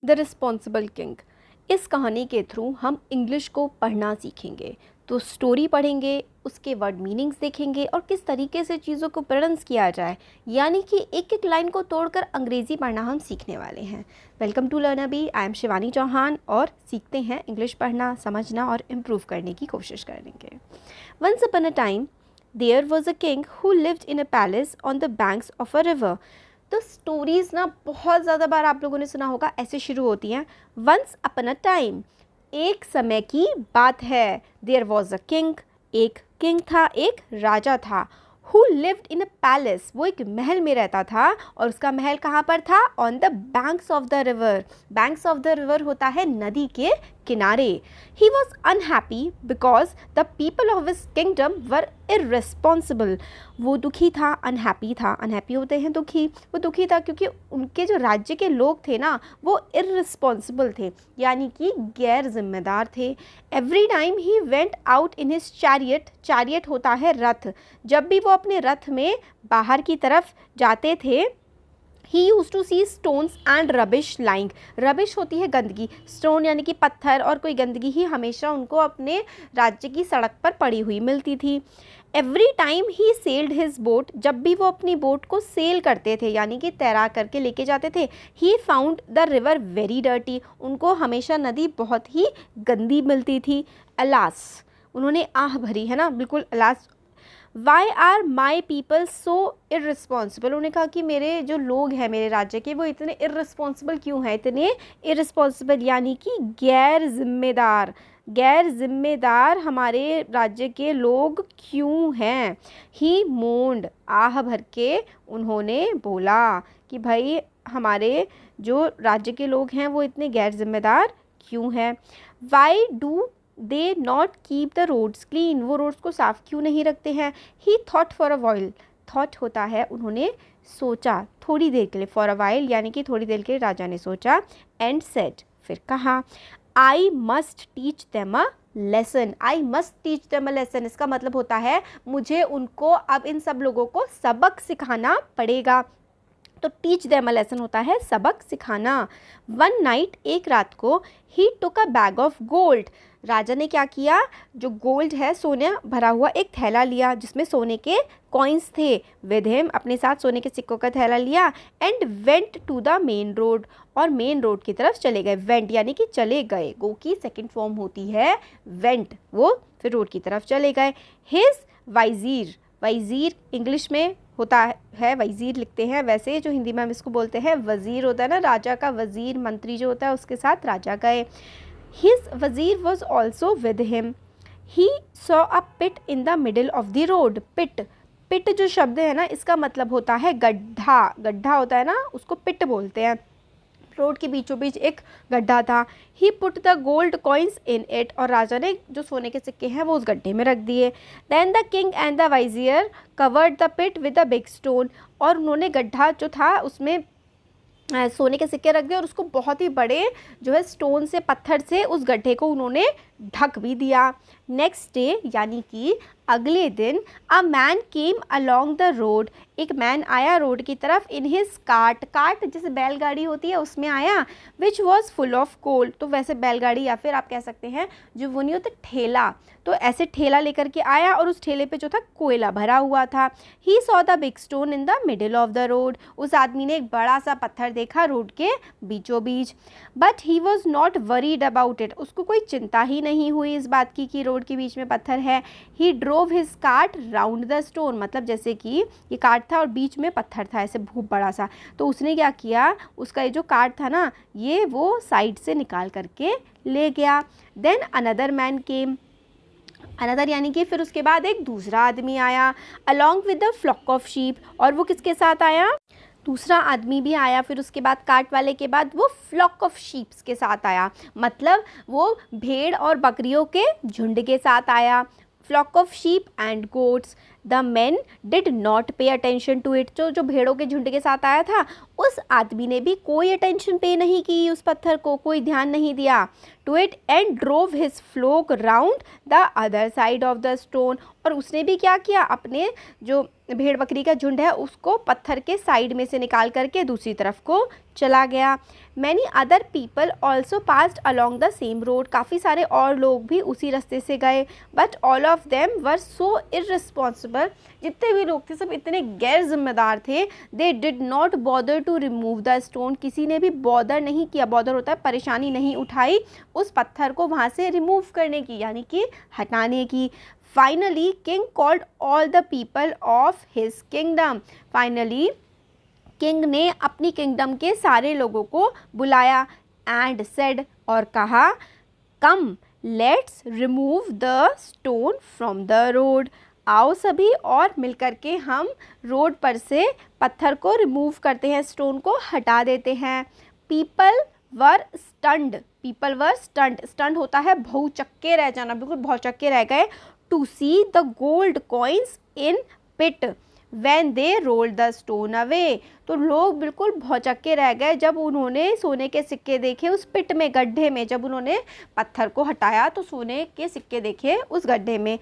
The responsible king. इस कहानी के थ्रू हम इंग्लिश को पढ़ना सीखेंगे। तो स्टोरी पढ़ेंगे, उसके वर्ड मीनिंग्स देखेंगे और किस तरीके से चीज़ों को प्रोनाउंस किया जाए, यानी कि एक एक लाइन को तोड़कर अंग्रेज़ी पढ़ना हम सीखने वाले हैं। वेलकम टू लर्न अभी। आई एम शिवानी चौहान और सीखते हैं इंग्लिश पढ़ना, समझना और इम्प्रूव करने की कोशिश करेंगे। Once upon a time there was a king who lived in a palace on the banks of a river. तो स्टोरीज़ ना बहुत ज़्यादा बार आप लोगों ने सुना होगा, ऐसे शुरू होती हैं। वंस अपन अ टाइम, एक समय की बात है। देयर वॉज अ किंग, एक किंग था, एक राजा था। Who lived in a palace, वो एक महल में रहता था। और उसका महल कहाँ पर था? On the banks of the river. Banks of the river होता है नदी के किनारे। He was unhappy because the people of his kingdom were irresponsible. वो दुखी था, अनहैप्पी था। अनहैप्पी होते हैं दुखी। वो दुखी था क्योंकि उनके जो राज्य के लोग थे ना, वो इर्रेस्पॉन्सिबल थे, यानी कि गैर जिम्मेदार थे। Every time he went out in his chariot. Chariot होता है रथ। जब भी वो अपने रथ में बाहर की तरफ जाते थे, he used to see stones and rubbish lying. Rubbish होती है गंदगी, स्टोन यानी कि पत्थर, और कोई गंदगी ही हमेशा उनको अपने राज्य की सड़क पर पड़ी हुई मिलती थी। एवरी टाइम ही सेल्ड हिज बोट, जब भी वो अपनी बोट को सेल करते थे यानी कि तैरा करके लेके जाते थे, he found the river very dirty. उनको हमेशा नदी बहुत ही गंदी मिलती थी। अलास, उन्होंने आह भरी, है ना, बिल्कुल alas. Why are my people so irresponsible. उन्होंने कहा कि मेरे जो लोग हैं मेरे राज्य के, वो इतने इर्रिस्पॉन्सिबल क्यों हैं, इतने इर्रिस्पॉन्सिबल यानी कि गैर जिम्मेदार। गैर जिम्मेदार हमारे राज्य के लोग क्यों हैं? ही मोन्ड, आह भर के उन्होंने बोला कि भाई हमारे जो राज्य के लोग हैं वो इतने गैर जिम्मेदार क्यों हैं। Why do they not keep the roads clean, वो रोड्स को साफ क्यों नहीं रखते हैं। He thought for a while, thought होता है उन्होंने सोचा थोड़ी देर के लिए, फॉर अ वाइल यानी कि थोड़ी देर के लिए राजा ने सोचा। एंड सेड, फिर कहा, I must teach them a lesson. I must teach them a lesson, इसका मतलब होता है मुझे उनको, अब इन सब लोगों को सबक सिखाना पड़ेगा। तो टीच देम अ लेसन होता है सबक सिखाना। वन नाइट, एक रात को, ही टुक अ बैग ऑफ गोल्ड। राजा ने क्या किया, जो गोल्ड है, सोने भरा हुआ एक थैला लिया जिसमें सोने के कॉइन्स थे। विद हिम, अपने साथ सोने के सिक्कों का थैला लिया। And went to the main road, और मेन रोड की तरफ चले गए। वेंट यानी कि चले गए, गो की सेकंड फॉर्म होती है वेंट, वो फिर रोड की तरफ चले गए। हिज वाइजीर, वाइजीर इंग्लिश में होता है वज़ीर लिखते हैं, वैसे जो हिंदी में हम इसको बोलते हैं वज़ीर होता है ना, राजा का वज़ीर, मंत्री जो होता है, उसके साथ राजा गए। हिज वज़ीर was also with him. He saw a pit in the middle of the road. Pit, pit जो शब्द है ना, इसका मतलब होता है गड्ढा। गड्ढा होता है ना, उसको पिट बोलते हैं। रोड के बीचों बीच एक गड्ढा था। He put the gold coins in it, और राजा ने जो सोने के सिक्के हैं वो उस गड्ढे में रख दिए। Then the king and the vizier covered the pit with a big stone, और उन्होंने गड्ढा जो था उसमें सोने के सिक्के रख दिए और उसको बहुत ही बड़े जो है स्टोन से, पत्थर से उस गड्ढे को उन्होंने ढक भी दिया। नेक्स्ट डे यानी कि अगले दिन, a man came along the road, एक मैन आया रोड की तरफ। इन हिज कार्ट, कार्ट जैसे बैलगाड़ी होती है उसमें आया। Which was full of coal, तो वैसे बैलगाड़ी या फिर आप कह सकते हैं जो वो नहीं होता ठेला, तो ऐसे ठेला लेकर के आया और उस ठेले पे जो था कोयला भरा हुआ था। He saw the big stone in the middle of the road, उस आदमी ने एक बड़ा सा पत्थर देखा रोड के बीचों बीच। But he was not worried about it, उसको कोई चिंता ही नहीं हुई इस बात की कि रोड के बीच में पत्थर है। He drove his cart round the stone, मतलब जैसे कि ये कार्ट था और बीच में पत्थर था ऐसे खूब बड़ा सा, तो उसने क्या किया, उसका ये जो कार्ट था ना, ये वो साइड से निकाल करके ले गया। Then another man came, another यानी कि फिर उसके बाद एक दूसरा आदमी आया। Along with the flock of sheep, और वो किसके साथ आया, दूसरा आदमी भी आया फिर उसके बाद, कार्ट वाले के बाद वो फ्लॉक ऑफ शीप्स के साथ आया, मतलब वो भेड़ और बकरियों के झुंड के साथ आया। Flock of sheep and goats. The man did not pay attention to it. जो भेड़ों के झुंड के साथ आया था उस आदमी ने भी कोई अटेंशन पे नहीं की, उस पत्थर को कोई ध्यान नहीं दिया to it and drove his flock round the other side of the stone. और उसने भी क्या किया, अपने जो भेड़ बकरी का झुंड है उसको पत्थर के साइड में से निकाल करके दूसरी तरफ को चला गया। Many other people also passed along the same road. काफ़ी सारे और लोग भी उसी रास्ते से गए, but all of them were so irresponsible. जितने भी लोग थे सब इतने गैर जिम्मेदार थे। They did not bother to remove the stone. किसी ने भी बॉदर नहीं किया, बॉदर होता है परेशानी नहीं उठाई उस पत्थर को वहाँ से रिमूव करने की, यानी कि हटाने की। Finally king called all the people of his kingdom. Finally king ने अपनी किंगडम के सारे लोगों को बुलाया एंड सेड, और कहा, come let's remove the stone from the road. आओ सभी और मिलकर के हम रोड पर से पत्थर को रिमूव करते हैं, स्टोन को हटा देते हैं। People were stunned. People were stunned. Stunned होता है भौचक्के रह जाना, बिल्कुल भौचक्के रह गए। To see the gold coins in pit when they rolled the stone away. तो लोग बिल्कुल भौचक्के रह गए जब उन्होंने सोने के सिक्के देखे उस पिट में, गड्ढे में। जब उन्होंने पत्थर को हटाया तो सोने के सिक्के देखे उस गड्ढे में।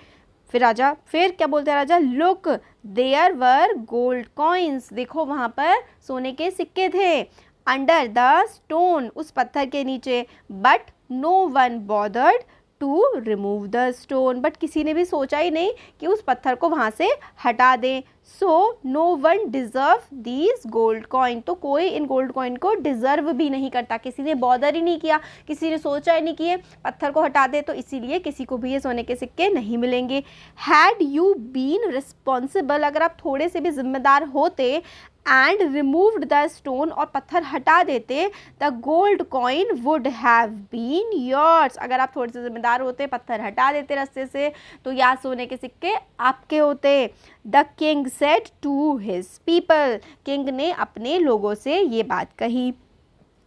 फिर क्या बोलते हैं राजा, look there were gold coins. देखो वहाँ पर सोने के सिक्के थे। अंडर द स्टोन, उस पत्थर के नीचे। But no one bothered to remove the stone. But किसी ने भी सोचा ही नहीं कि उस पत्थर को वहाँ से हटा दें। So no one deserve these gold coin. तो कोई इन गोल्ड कॉइन को डिज़र्व भी नहीं करता, किसी ने बॉदर ही नहीं किया, किसी ने सोचा ही नहीं कि पत्थर को हटा दे, तो इसीलिए किसी को भी ये सोने के सिक्के नहीं मिलेंगे। हैड यू बीन रिस्पॉन्सिबल, अगर आप थोड़े से भी जिम्मेदार होते एंड रिमूव्ड द स्टोन, और पत्थर हटा देते, the gold coin would have been yours. अगर आप थोड़े से जिम्मेदार होते, पत्थर हटा देते रास्ते से, तो या सोने के सिक्के आपके होते। The king said to his people. King ने अपने लोगों से ये बात कही।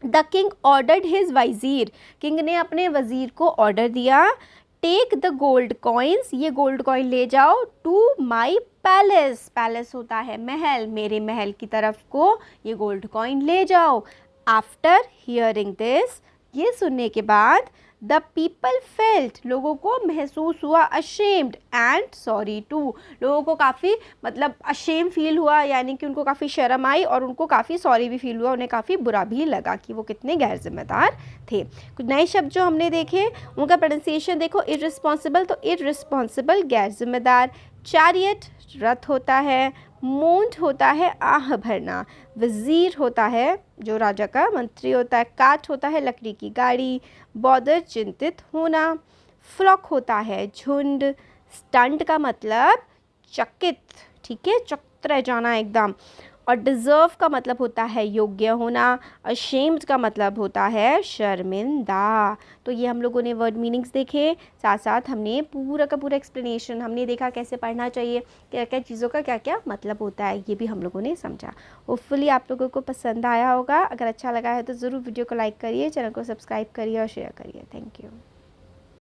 द किंग ऑर्डर्ड हिज वजीर। किंग ने अपने वजीर को ऑर्डर दिया, टेक द गोल्ड कॉइन्स, ये गोल्ड कॉइन ले जाओ, टू माई पैलेस। पैलेस होता है महल, मेरे महल की तरफ को ये गोल्ड कॉइन ले जाओ। आफ्टर हियरिंग दिस, ये सुनने के बाद, द पीपल फेल्ट, लोगों को महसूस हुआ, अशेम्ड एंड सॉरी टू, लोगों को काफ़ी अशेम फील हुआ, यानी कि उनको काफ़ी शर्म आई और उनको काफ़ी सॉरी भी फील हुआ, उन्हें काफ़ी बुरा भी लगा कि वो कितने गैर जिम्मेदार थे। कुछ नए शब्द जो हमने देखे उनका प्रोनाउंसिएशन देखो। इररिस्पॉन्सिबल, तो इररिस्पॉन्सिबल गैर जिम्मेदार। चैरियट रथ होता है। मोंट होता है आह भरना। वज़ीर होता है जो राजा का मंत्री होता है। काट होता है लकड़ी की गाड़ी। बॉदर चिंतित होना। फ्लॉक होता है झुंड। स्टंट का मतलब चकित, ठीक है, चकित रह जाना एकदम। और डिज़र्व का मतलब होता है योग्य होना। अशेम्ड का मतलब होता है शर्मिंदा। तो ये हम लोगों ने वर्ड मीनिंग्स देखे, साथ साथ हमने पूरा का पूरा एक्सप्लेनेशन हमने देखा कैसे पढ़ना चाहिए, क्या क्या चीज़ों का क्या क्या मतलब होता है, ये भी हम लोगों ने समझा। होपफुली आप लोगों को पसंद आया होगा। अगर अच्छा लगा है तो ज़रूर वीडियो को लाइक करिए, चैनल को सब्सक्राइब करिए और शेयर करिए। Thank you.